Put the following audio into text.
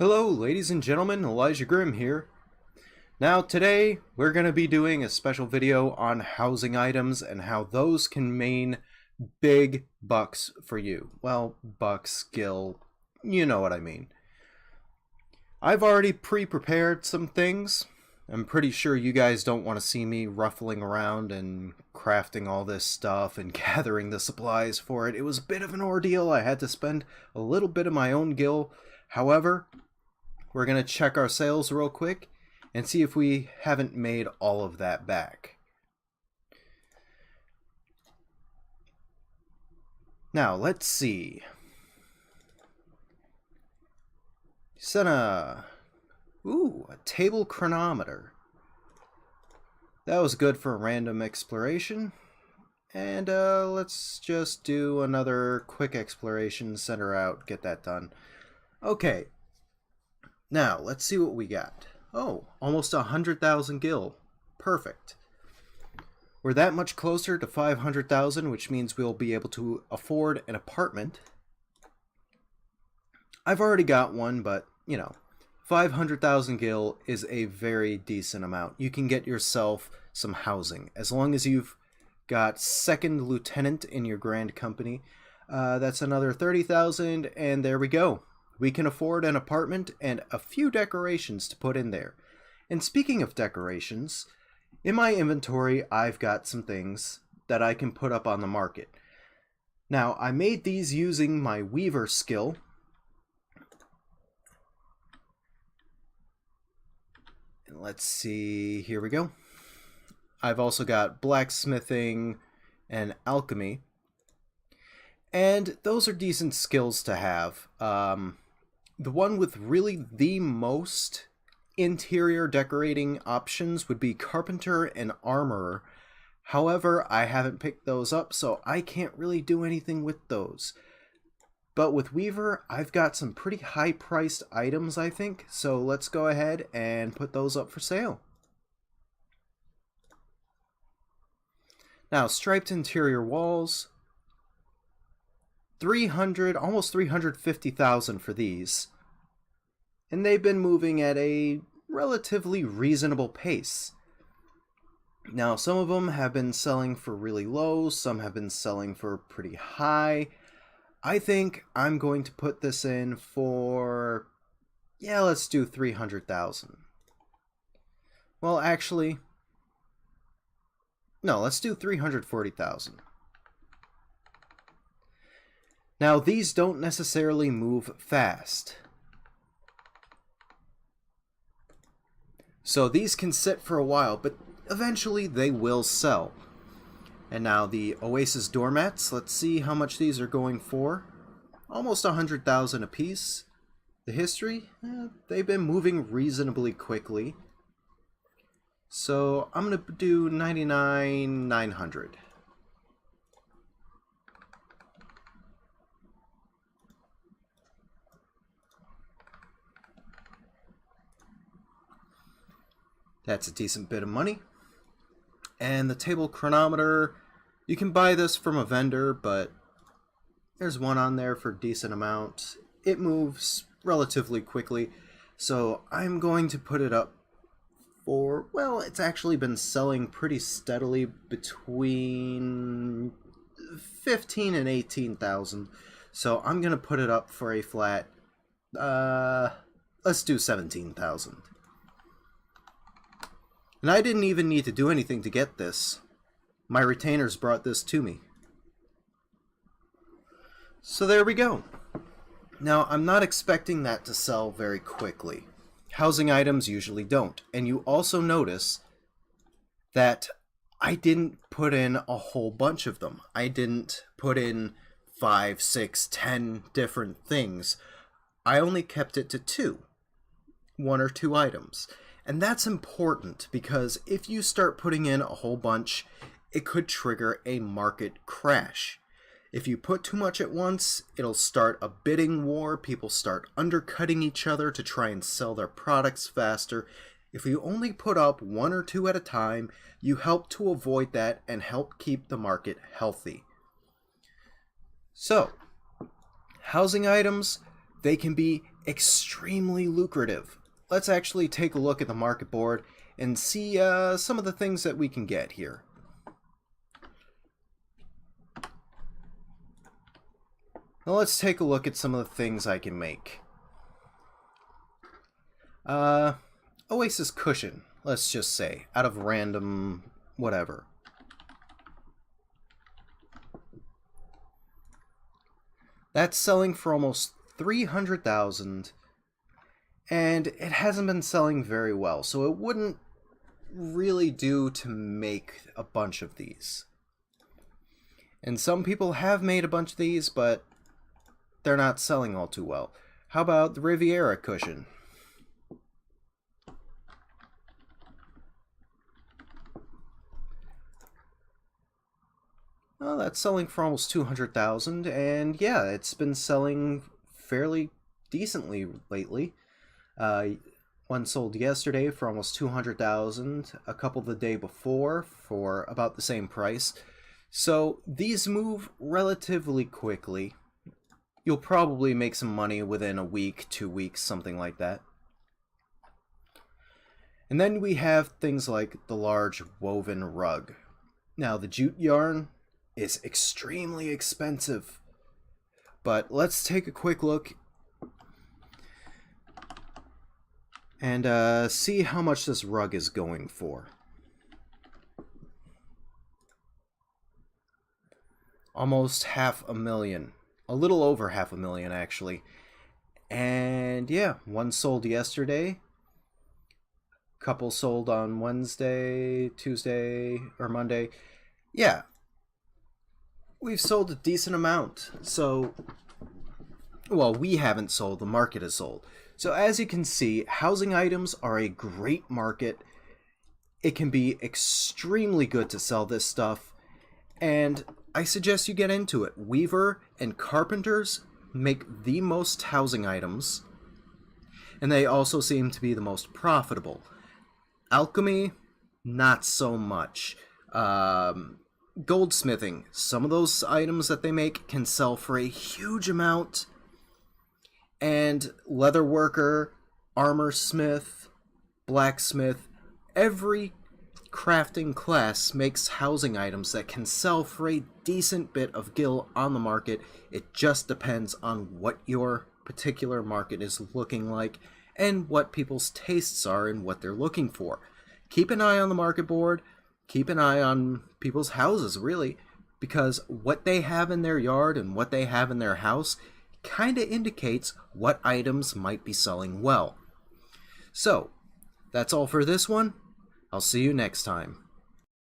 Hello, ladies and gentlemen, Elijah Grimm here. Now, today we're going to be doing a special video on housing items and how those can mean big bucks for you. Well, bucks, gil, you know what I mean. I've already pre-prepared some things. I'm pretty sure you guys don't want to see me ruffling around and crafting all this stuff and gathering the supplies for it. It was a bit of an ordeal. I had to spend a little bit of my own gil. However, we're going to check our sales real quick and see if we haven't made all of that back. Now, let's see. Sent a table chronometer. That was good for random exploration. And let's just do another quick exploration, send her out, get that done. Okay. Now, let's see what we got. Oh, almost 100,000 gil. Perfect. We're that much closer to 500,000, which means we'll be able to afford an apartment. I've already got one, but, 500,000 gil is a very decent amount. You can get yourself some housing. As long as you've got second lieutenant in your grand company, that's another 30,000, and there we go. We can afford an apartment and a few decorations to put in there. And speaking of decorations, in my inventory I've got some things that I can put up on the market. Now, I made these using my weaver skill. And let's see, here we go. I've also got blacksmithing and alchemy. And those are decent skills to have. The one with really the most interior decorating options would be carpenter and armorer. However, I haven't picked those up, so I can't really do anything with those. But with weaver, I've got some pretty high-priced items, I think, so let's go ahead and put those up for sale. Now, striped interior walls. 300, almost 350,000 for these. And they've been moving at a relatively reasonable pace. Now, some of them have been selling for really low, some have been selling for pretty high. I think I'm going to put this in for, let's do 300,000. Well, actually, no, let's do 340,000. Now, these don't necessarily move fast. So these can sit for a while, but eventually they will sell. And now the Oasis Doormats, let's see how much these are going for. Almost 100,000 a piece. The history, they've been moving reasonably quickly. So I'm going to do 99,900. That's a decent bit of money. And the table chronometer, you can buy this from a vendor, but there's one on there for a decent amount. It moves relatively quickly, so I'm going to put it up for, well, it's actually been selling pretty steadily between 15 and 18,000. So I'm going to put it up for a flat, let's do 17,000. And I didn't even need to do anything to get this. My retainers brought this to me. So there we go. Now, I'm not expecting that to sell very quickly. Housing items usually don't. And you also notice that I didn't put in a whole bunch of them. I didn't put in 5, 6, 10 different things. I only kept it to 2. 1 or 2 items. And that's important because if you start putting in a whole bunch, it could trigger a market crash. If you put too much at once, it'll start a bidding war. People start undercutting each other to try and sell their products faster. If you only put up 1 or 2 at a time, you help to avoid that and help keep the market healthy. So, housing items, they can be extremely lucrative. Let's actually take a look at the market board and see some of the things that we can get here. Now let's take a look at some of the things I can make. Oasis Cushion, let's just say, out of random whatever. That's selling for almost 300,000, and it hasn't been selling very well, so it wouldn't really do to make a bunch of these. And some people have made a bunch of these, but they're not selling all too well. How about the Riviera Cushion? Well, that's selling for almost 200,000, and yeah, it's been selling fairly decently lately. One sold yesterday for almost 200,000, a couple the day before for about the same price. So these move relatively quickly. You'll probably make some money within a week, 2 weeks, something like that. And then we have things like the large woven rug. Now the jute yarn is extremely expensive, but let's take a quick look and see how much this rug is going for. Almost 500,000, a little over 500,000 actually. And yeah, one sold yesterday, couple sold on Wednesday, Tuesday, or Monday. Yeah, we've sold a decent amount. So, well, we haven't sold, the market has sold. So as you can see, housing items are a great market. It can be extremely good to sell this stuff, and I suggest you get into it. Weaver and carpenters make the most housing items, and they also seem to be the most profitable. Alchemy, not so much. Goldsmithing, some of those items that they make can sell for a huge amount. And leatherworker, armor smith, blacksmith, every crafting class makes housing items that can sell for a decent bit of gil on the market. It just depends on what your particular market is looking like and what people's tastes are and what they're looking for. Keep an eye on the market board. Keep an eye on people's houses, really, because what they have in their yard and what they have in their house kind of indicates what items might be selling well. So, that's all for this one. I'll see you next time.